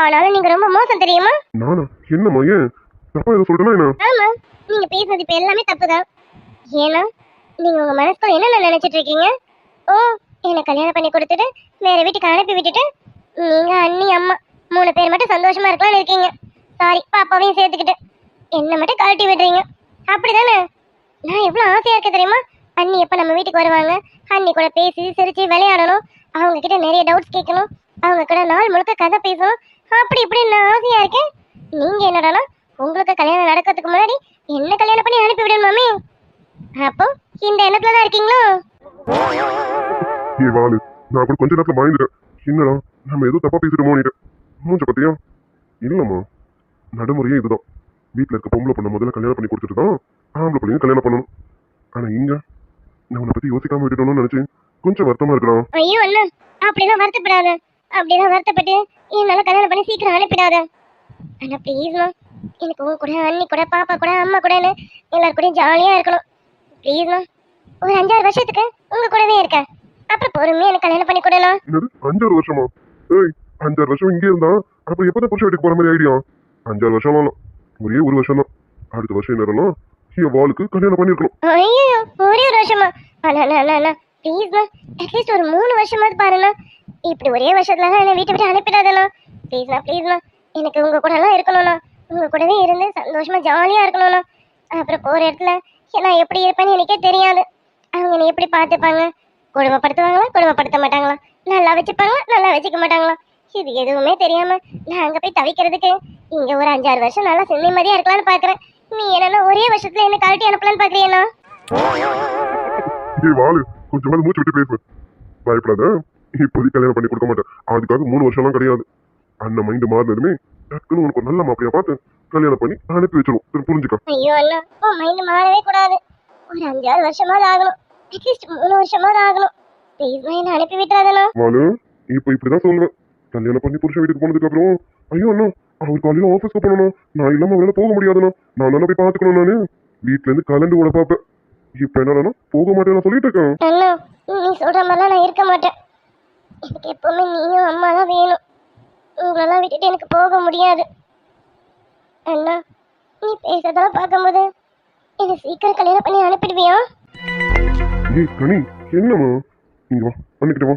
ஆனாலும் நீங்க ரொம்ப மோசம் தெரியுமா? நானா? என்னம்மா, ஏன் தப்பா ஏதோ சொல்றேன்னா என்ன? ஆமா, நீங்க பேசுறது இப்ப எல்லாமே தப்புதான். ஏன்னா நீங்க உங்க மனசுக்குள்ள என்ன நினைச்சிட்டு இருக்கீங்க? ஓ, என்ன கல்யாணம் பண்ணி கொடுத்துட்டு வேற வீட்டுக்கு அனுப்பி விட்டுட்டு நீங்க அண்ணி அம்மா 3 பேர் மட்டும் சந்தோஷமா இருக்கலாம்னு இருக்கீங்க. சாரி, பாப்பாவையும் சேர்த்துக்கிட்டு என்ன மட்டும் கழட்டி விடுறீங்க. அப்படிதானே? நான் எவ்வளவு ஆசையா இருக்கு தெரியுமா? அண்ணி எப்ப நம்ம வீட்டுக்கு வருவாங்க, அண்ணி கூட பேசி சிரிச்சு விளையாடணும், அவங்க கிட்ட நிறைய டவுட்ஸ் கேட்கணும், அவங்க கூட நாள் முழுக்க கதை பேசணும், அப்படி இப்படி நான் ஆசையா இருக்கேன். நீங்க என்னடானா உங்களுக்கு கல்யாணம் நடக்கிறதுக்கு முன்னாடி என்ன கல்யாணம் பண்ணி அனுப்பி விடணுமாமே. அப்போ இந்த எண்ணத்துல தான் இருக்கீங்களோ? ஏ வாளு, நான் கூட கொஞ்ச நேரத்துல பயந்துட்டேன். என்னடா நம்ம ஏதோ தப்பா பேசிட்டோமோ நீட்டு. மூஞ்ச பத்தியா? இல்லம்மா, நடைமுறையே இதுதான். வீட்டுல இருக்க பொம்பளை பொண்ணை முதல்ல கல்யாணம் பண்ணி கொடுத்துட்டு தான் ஆம்பளை பிள்ளைங்க கல்யாணம் பண்ணணும். ஆனா இங்க நான் உன்னை பத்தி யோசிக்காம விட்டுட்டோம்னு நினைச்சேன். கொஞ்சம் வருத்தமா இருக்கிறான். ஐயோ அண்ணா, அப்படிலாம் வருத்தப்படாத. அப்படிலாம் வருத்தப்பட்டு என்னால கல்யாணம் பண்ணி சீக்கிரம் அனுப்பிடாத அண்ணா. ப்ளீஸ்மா, எனக்கு உங்க கூட, அண்ணி கூட, பாப்பா கூட, அம்மா கூடன்னு எல்லாரும் கூட ஜாலியா இருக்கணும். ப்ளீஸ்மா, ஒரு 5-6 வருஷத்துக்கு உங்க கூடவே இருக்கேன். அப்புறம் பொறுமையா எனக்கு கல்யாணம் பண்ணி கொடுலாம். என்னது 5-6 வருஷமா? ஏய், 5-6 வருஷம் இங்கே இருந்தா அப்புறம் எப்பதான் புருஷ வீட்டுக்கு போற மாதிரி ஐடியா? 5-6 வருஷம் ஆகலாம். ஒரே ஒரு வருஷம் தான். அடுத்த வருஷம் என்னன்னா என் வாளுக்கு கல்யாணம் பண்ணிருக்கணும். ஐயோ, ஒரே ஒரு வருஷமா? அண்ணா அண்ணா அண்ணா ப்ளீஸ்மா, அட்லீஸ்ட் ஒரு 3 வருஷமாவது பாருண்ணா. இப்படி ஒரே வருஷத்துல என்ன வீட்டை விட்டு அனுப்பிடாதண்ணா. ப்ளீஸ்ண்ணா ப்ளீஸ்ண்ணா, எனக்கு உங்க கூட எல்லாம் இருக்கணும்ண்ணா. உங்க கூடவே இருந்து சந்தோஷமா ஜாலியா இருக்கணும்ண்ணா. அப்புறம் போற இடத்துல நான் எப்படி இருப்பேன்னு எனக்கே தெரியாது. அவங்க என்னை எப்படி பார்த்துப்பாங்க? குடும்பப்படுத்துவாங்களா, குடும்பப்படுத்த மாட்டாங்களா? நல்லா வச்சுப்பாங்களா, நல்லா வச்சுக்க மாட்டாங்களா? இது எதுவுமே தெரியாம நான் அங்க போய் தவிக்கிறதுக்கு இங்க ஒரு 5-6 வருஷம் நல்லா நிம்மதியா இருக்கலாம்னு பாக்குறேன். நீ என்னன்னா ஒரே வருஷத்துல என்ன கழட்டி அனுப்பலான்னு பாக்குறியண்ணா? ஏய் வாளு, கொஞ்சமாவது மூச்சு விட்டு பேசு. பயப்படாத, இப்போதைக்கு கல்யாணம் பண்ணி கொடுக்க மாட்டேன். அதுக்காக 3 வருஷம்லாம் கிடையாது. அண்ணன் மைண்டு மாறினதுமே டக்குன்னு உனக்கு ஒரு நல்ல மாப்பிளையா பார்த்து கல்யாணம் பண்ணி அனுப்பி வச்சிடும். புரிஞ்சுக்க. ஐயோ அண்ணா, உன் மைண்ட் மாறவே கூடாது. ஒரு 5-6 வருஷமாவது ஆகணும். அட்லீஸ்ட் 3 வருஷமாவது ஆகணும். ப்ளீஸ் என்ன அனுப்பி விட்டுறாதண்ணா. வாளு, இப்போ இப்படிதான் சொல்லுவேன். கல்யாணம் பண்ணி புருஷன் வீட்டுக்கு போனதுக்கு அப்புறம் ஐயோ அண்ணா, அவர் காலையில ஆஃபீஸ்க்கு போனோம், நான் இல்லாம அவரால் போக முடியாதுண்ணா. நான் தானே போய் பார்த்துக்கணும். நானு வீட்டுல இருந்து கலந்து கூட பார்ப்பேன். இப்ப என்னன்னா போக மாட்டேன் நான் சொல்லிட்டு இருக்கேன். அண்ணா, நீ சொல்ற மாதிரிலாம் நான் இருக்க மாட்டேன். எனக்கு எப்பவுமே நீயும் அம்மா தான் வேணும். உங்களெல்லாம் விட்டுட்டு எனக்கு போக முடியாது. அண்ணா, நீ பேசுறதெல்லாம் பார்க்கும்போது என்னை சீக்கிரம் கல்யாணம் பண்ணி அனுப்பிடுவியா? ஏய் கனி, என்னம்மா? இங்க வா, பண்ணிக்கிட்டு வா.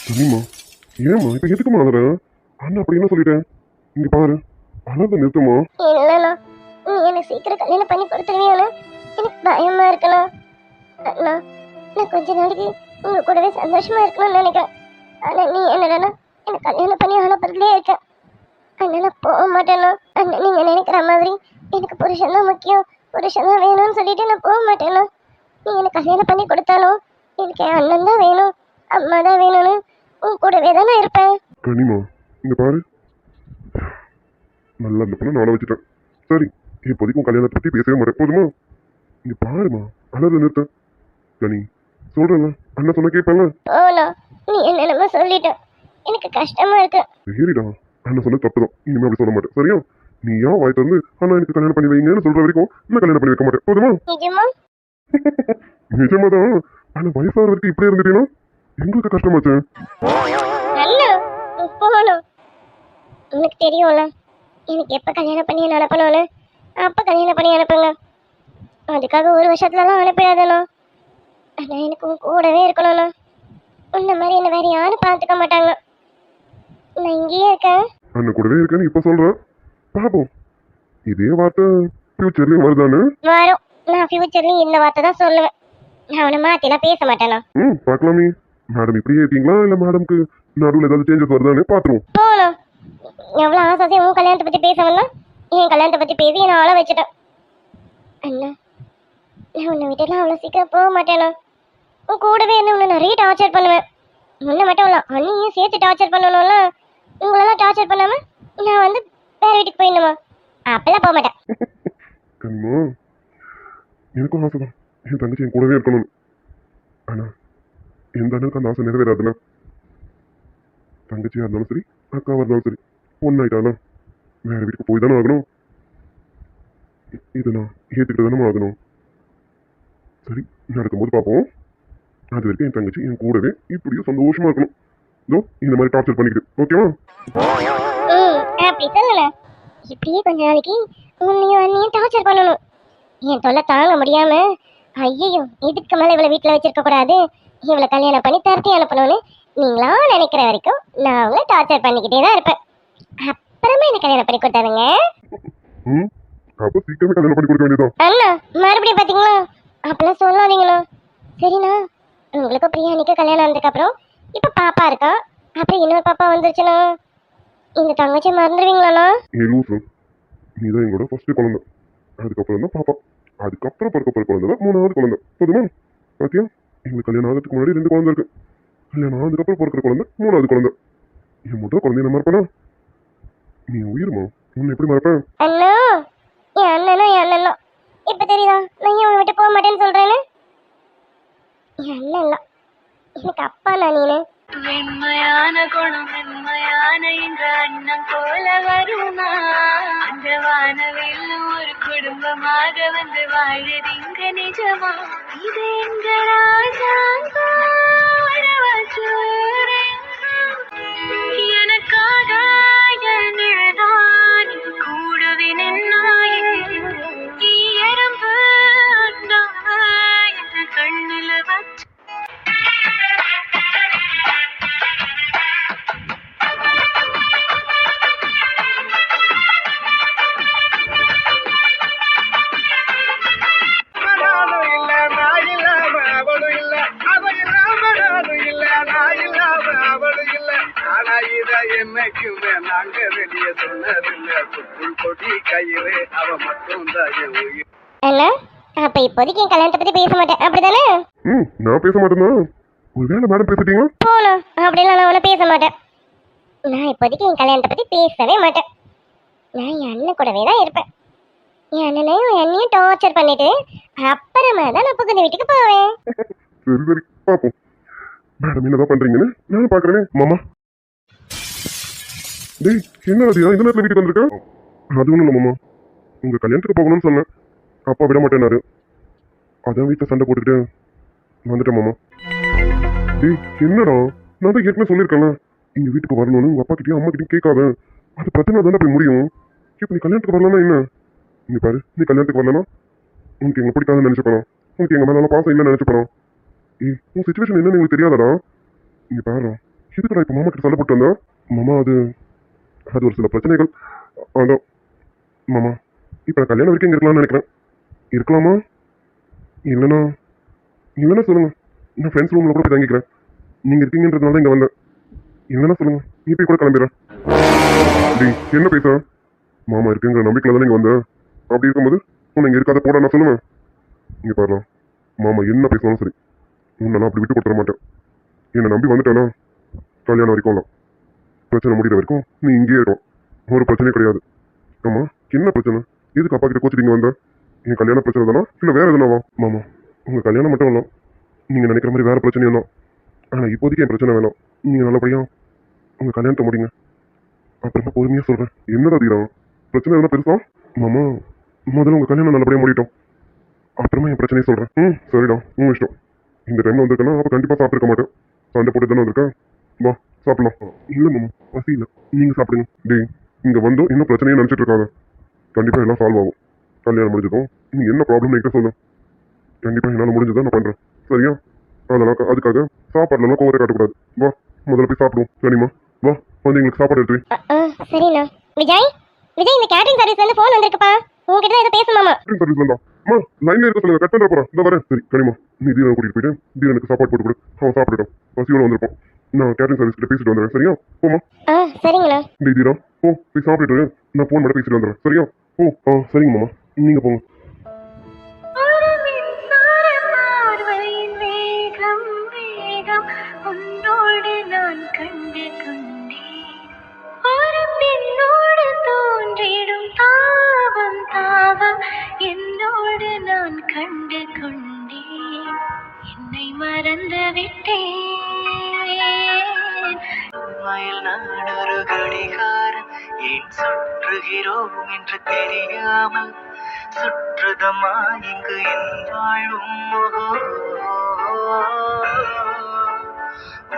கனிமா, ஏம்மா இப்ப எதுக்குமா அழற? அண்ணா அப்படி என்ன சொல்லிட்டேன்? இங்க பாரு, அழறத நிறுத்துமா. இல்லைண்ணா, நீ எனக்கு சீக்கிரம் கல்யாணம் பண்ணி கொடுத்துருவியாண்ணா? எனக்கு பயமா இருக்கணும். அண்ணா, நான் கொஞ்ச நாளைக்கு உங்க கூடவே சந்தோஷமா இருக்கணும்னு நினைக்கிறேன். ஆனா நீ என்னடா எனக்கு கல்யாணம் பண்ணி அனுப்புறதுலே இருக்க. அண்ணா நான் போக மாட்டேண்ணா. அண்ணா நீங்க நினைக்கிற மாதிரி எனக்கு புருஷன் தான் முக்கியம், புருஷன் தான் வேணும்னு சொல்லிட்டு நான் போக மாட்டேண்ணா. நீ எனக்கு கல்யாணம் பண்ணி கொடுத்தாலும் எனக்கு என் அண்ணன் தான் வேணும், அம்மா தான் வேணும்னு உன் கூடவே தானே இருப்பேன். கனிமா, இங்க பாரு, நல்லா இருந்த பொண்ணு நானும் வச்சுட்டேன். சரி, இப்போதைக்கு உன் கல்யாணத்தை பத்தி பேசவே மாட்டேன். போதுமா? இங்க பாருமா, அழறத நிறுத்த. கனி, சொல்றேன்ல, அண்ணன் சொன்ன கேட்பேன்ல. போனா நீ என்னென்னமோ சொல்லிட்ட, எனக்கு கஷ்டமா இருக்கு. சரிடா, அண்ணன் சொன்ன தப்புதான். இனிமே அப்படி சொல்ல மாட்டேன். சரியா? நீ ஏன் வாய் திறந்து அண்ணா எனக்கு கல்யாணம் பண்ணி வைங்கன்னு சொல்ற வரைக்கும் நான் கல்யாணம் பண்ணி வைக்க மாட்டேன். போதுமா? நிஜமா? நிஜமாதான். ஆனா வயசான வரைக்கும் இப்படியே இருந்துட்டீங்கன்னா எங்களுக்கு கஷ்டமாச்சு. அண்ணா, நீ போகணும். உனக்கு தெரியும்ல எனக்கு எப்ப கல்யாணம் பண்ணி அனுப்பணும்னு. அப்ப கல்யாணம் பண்ணி அனுப்புங்க. அதுக்காக ஒரு வருஷத்துலலாம் அனுப்பிடாதண்ணா. ஆனா எனக்கு உன் கூடவே இருக்கணும்ண்ணா. உன்ன மாதிரி என்ன வேற யாரும் பார்த்துக்க மாட்டாங்க. நான் இங்கேயே இருக்கேன். அண்ணன் கூடவே இருக்கேன்னு இப்ப சொல்றேன். பாப்போம், இதே வார்த்தை ஃபியூச்சர்லயும் வருதானு. வரும். நான் ஃபியூச்சர்லயும் இந்த வார்த்தை தான் சொல்லுவேன். நான் அவனை மாத்திலாம் பேச மாட்டேண்ணா. பார்க்கலாமே. மேடம் இப்படியே இருக்கீங்களா இல்ல மேடம்க்கு நடுவில் ஏதாவது சேஞ்சஸ் வருதானே பாத்துருவோம். போகணும். எவ்வளவு ஆசாசியா உன் கல்யாணத்தை பத்தி பேசணும்னா என் கல்யாணத்தை பத்தி பேசி நான் ஆள வச்சுட்டேன். அண்ணா, நான் உன்னை விட்டுலாம் அவ்வளோ சீக்கிரம் போக மாட்டேண்ணா. உன் கூடவே இருந்து உன்னை நிறைய டார்ச்சர் பண்ணுவேன். முன்ன மட்டும் இல்லை, அண்ணியும் சேர்த்து டார்ச்சர் பண்ணணும்ல. உங்களெல்லாம் டார்ச்சர் பண்ணாம நான் வந்து வேற வீட்டுக்கு போயிடணுமா? அப்பெல்லாம் போக மாட்டேன். கண்மா, எனக்கும் ஆசைதான் என் தங்கச்சி என் கூடவே இருக்கணும்னு. ஆனா எந்த அண்ணனுக்கு அந்த ஆசை நிறைவேறாதுல்ல. தங்கச்சியா இருந்தாலும் சரி, அக்காவா இருந்தாலும் சரி, பொண்ணாயிட்டாலும் வேற வீட்டுக்கு போய் தானே ஆகணும். இதை நான் ஏத்துக்கிட்டு தானே ஆகணும். சரி, நடக்கும்போது பார்ப்போம். அது வரைக்கும் என் தங்கச்சி என் கூடவே இப்படியும் சந்தோஷமா இருக்கணும். இதோ இந்த மாதிரி டார்ச்சர் பண்ணிக்கிட்டு. ஓகேவா? அப்படி சொல்லல. இப்படியே கொஞ்ச நாளைக்கு உன்னையும் அண்ணியும் டார்ச்சர் பண்ணணும். என் தொல்லை தாங்க முடியாம ஐயோ இதுக்கு மேல இவளை வீட்டுல வச்சிருக்க கூடாது, இவளை கல்யாணம் பண்ணி தரட்டி அனுப்பணும்னு நீங்களா நினைக்கிற வரைக்கும் நான் உங்களை டார்ச்சர் பண்ணிக்கிட்டே தான் இருப்பேன். அப்புறமா என்ன கல்யாணம் பண்ணி கொடுத்தாருங்க. அப்ப சீக்கிரமே கல்யாணம் பண்ணி கொடுக்க வேண்டியதான். அண்ணா மறுபடியும் பாத்தீங்களா? அப்பெல்லாம் சொல்லாதீங்களா? சரிண்ணா, உங்களுக்கு பிரியாணிக்கு கல்யாணம் ஆனதுக்கு அப்புறம் இப்ப பாப்பா இருக்கா, அப்புறம் இன்னொரு பாப்பா வந்துருச்சுன்னா இந்த தங்கச்சி மறந்துடுவீங்களாண்ணா? லூசு, நீதான் எங்களோட ஃபர்ஸ்ட் குழந்தை. அதுக்கப்புறம் தான் பாப்பா. அதுக்கப்புறம் பிறக்க போற குழந்தை தான் 3வது குழந்தை. போதுமா? பாத்தியா, எங்களுக்கு கல்யாணம் ஆகிறதுக்கு முன்னாடி 2 குழந்தை இருக்கு. கல்யாணம் ஆனதுக்கப்புறம் பிறக்கிற குழந்தை 3வது குழந்தை. என் முதல் குழந்தைய நம்ம இருப்பேனா? நீ உயிருமா, உன்னை எப்படி மறப்பேன்? அண்ணா என் அண்ணன் தான். இப்ப தெரியுதா நான் ஏன் உன்னை விட்டு போக மாட்டேன்னு சொல்றேன்னு? என் அண்ணன் தான் எனக்கு அப்பா நான் நீனு. வெண்மையான குணம் வெண்மையான என்ற அண்ணன் போல வருமா? அந்த வானவில் ஒரு குடும்பமாக வந்து வாழது இங்க நிஜமா? இது எங்க ராஜாங்க எனக்காக என்னதான் கூடவே நின்னாயே எறும்பு அண்ணாவ என்ற கண்ணுல வச்சு என்னைக்குமே நாங்க வெளியே சொன்னதில்லை. சுக்குள் கொடி கயிறு அவ மட்டும் தான் என் உயிர். அண்ணா அப்ப இப்போதைக்கு என் கல்யாணத்தை பத்தி பேச மாட்டேன் அப்படிதானே? நான் பேச மாட்டேன்னா ஒருவேளை மேடம் பேசிட்டீங்க போகணும் அப்படிலாம் நான் ஒன்றும் பேச மாட்டேன். நான் இப்போதைக்கு என் கல்யாணத்தை பத்தி பேசவே மாட்டேன். நான் என் அண்ணன் கூடவே தான் இருப்பேன். என் அண்ணனையும் என் அண்ணியும் டார்ச்சர் பண்ணிட்டு அப்புறமா தான் நான் புகுந்த வீட்டுக்கு போவேன். சரி சரி பாப்போம். மேடம் என்னதான் பண்றீங்கன்னு நானும் பாக்குறேனே. மாமா டேய் என்ன அதிகா இந்த நேரத்துல வீட்டுக்கு வந்திருக்கேன்? அது ஒண்ணும் இல்லை மாமா, உங்க கல்யாணத்துக்கு போகணும்னு சொன்னேன். அப்பா விட மாட்டேனாரு. அதான் வீட்டில் சண்டை போட்டுக்கிட்டு வந்துட்டேன் மாமா. டேய் என்னடா, நான் தான் ஏற்கனவே சொல்லியிருக்கேன்ல இங்க வீட்டுக்கு வரணும்னு உங்க அப்பா கிட்டயும் அம்மா கிட்டயும் கேட்காத. அது பிரச்சனை தானே போய் முடியும். இப்போ நீ கல்யாணத்துக்கு வரலன்னா என்ன? இங்க பாரு, நீ கல்யாணத்துக்கு வரலன்னா உனக்கு எங்களை பிடிக்காதுன்னு நினைச்சுப்போம். உனக்கு எங்க மேல பாசம் இல்லைன்னு நினைச்சுப்போம். உன் சுச்சுவேஷன் என்னன்னு உங்களுக்கு தெரியாதடா. இங்க பாரு, எதுக்குடா இப்போ மாமா கிட்ட சண்டை போட்டு வந்தா? மாமா அது ஒரு சில பிரச்சனைகள். அதான் மாமா இப்போ நான் கல்யாணம் வரைக்கும் இங்கே இருக்கலாம்னு நினைக்கிறேன். இருக்கலாமா? இல்லைன்னா சொல்லுங்க, நான் ஃப்ரெண்ட்ஸ் ரூமில் கூட போய் தங்கிக்கிறேன். நீங்கள் இருக்கீங்கன்றதுனால தான் இங்கே வந்தேன். இல்லைன்னா சொல்லுங்க, நீ போய் கூட கிளம்பிடுறேன். டேய் என்ன பேச? மாமா இருக்குங்கிற நம்பிக்கையில் தானே இங்கே வந்தேன். அப்படி இருக்கும்போது உன்னை இங்கே இருக்காத போட நான் சொல்லுவேன். இங்கே பாருலாம், மாமா என்ன பேசினாலும் சரி உன்னை நான் அப்படி விட்டு கொடுத்துட மாட்டேன். என்னை நம்பி வந்துட்டேன்னா கல்யாணம் வரைக்கும் பிரச்சனை முடிகிற வரைக்கும் நீ இங்கேயே இருக்கும். ஒரு பிரச்சனையும் கிடையாது. ஆமா என்ன பிரச்சனை? எதுக்கு அப்பா கிட்ட கோச்சிட்டு வந்த? என் கல்யாண பிரச்சனை தானா இல்லை வேற எதுனாவா? மாமா உங்க கல்யாணம் மட்டும் இல்லை, நீங்க நினைக்கிற மாதிரி வேற பிரச்சனையும் தான். ஆனா இப்போதைக்கு என் பிரச்சனை வேணாம். நீங்க நல்லபடியா உங்க கல்யாணத்தை முடிங்க. அப்புறமா பொறுமையா சொல்றேன். என்னடா தீரா பிரச்சனை எதுனா பெருசா? மாமா முதல்ல உங்க கல்யாணம் நல்லபடியா முடிட்டோம், அப்புறமா என் பிரச்சனையை சொல்றேன். சரிடா உங்க இஷ்டம். இந்த டைம்ல வந்திருக்கேன்னா அப்ப கண்டிப்பா சாப்பிட்டுருக்க மாட்டேன். சண்டை போட்டு தானே வந்திருக்கேன். வா சாப்பிடலாம். இல்லை மாமா பசி இல்லை, நீங்க சாப்பிடுங்க. டேய் இங்க வந்தோம் இன்னும் பிரச்சனையை நினைச்சிட்டு இருக்காங்க. கண்டிப்பா எல்லாம் சால்வ் ஆகும். கல்யாணம் முடிஞ்சதும் நீ என்ன ப்ராப்ளம் என்கிட்ட சொல்லு. கண்டிப்பா என்னால முடிஞ்சதை நான் பண்றேன். சரியா? அதெல்லாம் அதுக்காக சாப்பாடுலாம் கோவத்தை காட்டக்கூடாது. வா முதல்ல போய் சாப்பிடுவோம். சரிம்மா வா, வந்து எங்களுக்கு சாப்பாடு எடுத்து வை. சரிண்ணா. விஜய் இந்த கேட்டரிங் சர்வீஸ்ல இருந்து போன் வந்திருக்குப்பா. உங்ககிட்ட தான் இதை பேசணுமாமா. கேட்டரிங் சர்வீஸ் வந்தா அம்மா லைன்ல இருக்க சொல்லுங்க, கட் பண்ற போறேன். இந்த வரேன். சரி கனிமா நீ தீரனை கூட்டிட்டு போயிட்டு தீரனுக்கு சாப்பாடு போட்டு கொடு. அவன் சாப்பிட்டுட்டோம். பசியோட வந்திருப்போம். நான் கேட்டரிங் சர்வீஸ் கிட்ட பேசிட்டு வந்துடுறேன். சரியா? போமா. சரிங்கண்ணா. டேய் தீரா போ போய் சாப்பிட்டுட்டு நான் போன் மட்டும் பேசிட்டு வந்துடுறேன். சரியா? ஓ சரிங்க மாமா, நீங்க போங்க. உன்னோடு நான் கண்டு கொண்டேன். ஒரு பெண்ணோடு தோன்றிடும் தாவம் தாவம் என்னோடு நான் கண்டு கொண்டேன். என்னை மறந்து விட்டேன். உண்மையில் நான் ஒரு கடிகாரம், ஏன் சுற்றுகிறோம் என்று தெரியாமல் சுற்றுதமா இங்கு என் வாழும்.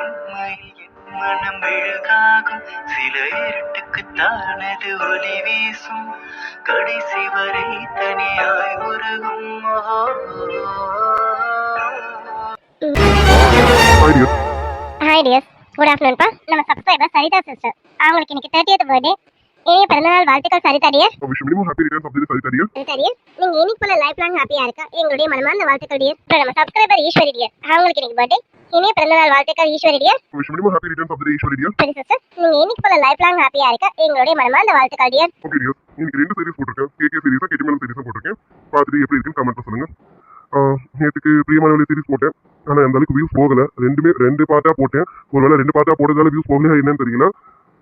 உண்மையில் என் மனம் மெழுகாகும், சில இருட்டுக்கு தானது ஒளி வீசும், கடைசி வரை தனியாய் உருகும். ஹாய் டியர்ஸ், குட் ஆஃப்டர்நூன்ப்பா. நம்ம சப்ஸ்கிரைபர் சரிதா சிஸ்டர், அவங்களுக்கு இன்னைக்கு 30th பர்த்டே. இனிய பிறந்தநாள் வாழ்த்துக்கள் Saritha dear. Wish minimum happy returns of the Saritha dear. Saritha dear, நீங்க இன்னைக்கு போல லைஃப் லாங் ஹாப்பியா இருக்க எங்களுடைய மனமார்ந்த வாழ்த்துக்கள் டியர். அப்புறம் நம்ம சப்ஸ்கிரைபர் ஈஸ்வரி டியர், அவங்களுக்கு இன்னைக்கு பர்த்டே. இனிய பிறந்தநாள் வாழ்த்துக்கள் Eswari dear. Wish minimum happy returns of the Eswari dear. சரி சிஸ்டர், நீங்க இன்னைக்கு போல லைஃப் லாங் ஹாப்பியா இருக்க எங்களுடைய மனமார்ந்த வாழ்த்துக்கள் டியர். ஓகே டியர், இன்னைக்கு ரெண்டு சீரிஸ் போட்டிருக்கேன். கேகே சீரிஸா கேடிமேன் சீரிஸா போட்டிருக்கேன். பார்த்துட்டு எப்படி இருக்குன்னு கமெண்ட்ல சொல்லுங்க. நேற்றுக்கு பிரியமானவளி சீரிஸ் போட்டேன், ஆனால் அந்த அளவுக்கு வியூஸ் போகல. ரெண்டு பார்ட்டா போட்டேன். ஒருவேளை 2 பார்ட்டா போட்டதால வியூஸ் போகல என்னன்னு தெரியல.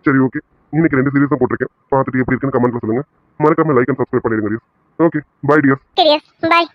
சரி ஓகே, இன்னைக்கு 2 சீரிஸ் தான் போட்டிருக்கேன். பார்த்துட்டு எப்படி இருக்குன்னு கமெண்ட்ல சொல்லுங்க. மறக்காம லைக் அண்ட் சப்ஸ்கிரைப் பண்ணிடுங்க டியர்ஸ். Okay bye dears. சரி பாய்.